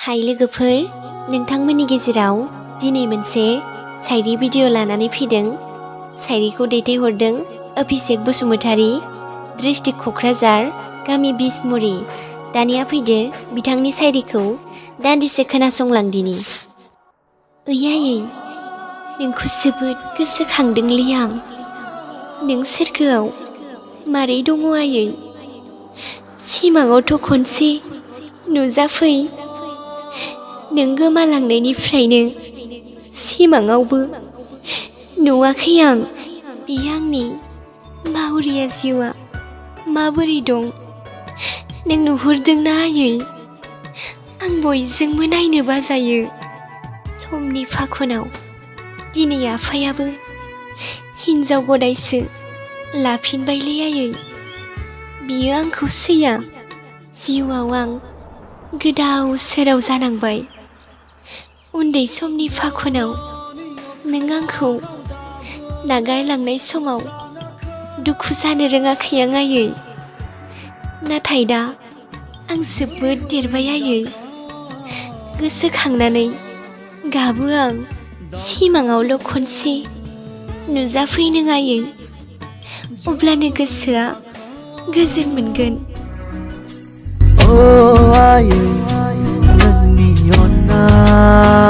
हाय लोगोफोर, नोंथांमोननि गेजेराव दिनै मोनसे शायरी भिडिअ लानानै फैदों। शायरीखौ दैथायहरदों अभिषेक बसुमतारी, डिस्ट्रिक्ट क'क्राझार, गामि बिसमुरि। दानिया फैदो बिथांनि शायरीखौ दान्दिसे खोनासंलांदिनि। ओइ आयै, नोंखौ जोबोद गोसोखांदोंलै आं। नों सोरगोआव मारै दङ आयै? सिमाङावथ' खनसे नुजाफै। नों गोमालांनायनिफ्रायनो सिमाङावबो नुवाखै आं। बे आंनि बावरिया जिउआ माबोरै दं नों नुहुरदोंना आयै? आं बयजोंबो नायनो बाजायो। समनि फाखनाव दिनै आफायाबो हिन्जाव गदायसो लाफिनबायलै आयै। बियो आंखौ सैया। जिउआव आं गोदाव सोराव जानांबाय। उन्दै समनि फाखनाव नों आंखौ नागारलांनाय समाव दुखु जानो रोङाखै आं आयै। नाथाय दा आं जोबोद देरबाय आयै। गोसोखांनानै गाबो आं। सिमाङावल' खनसे नुजाफै नों आयै, अब्लानो गोसोआ गोजोन मोनगोन। Oh, aye, nagni on na.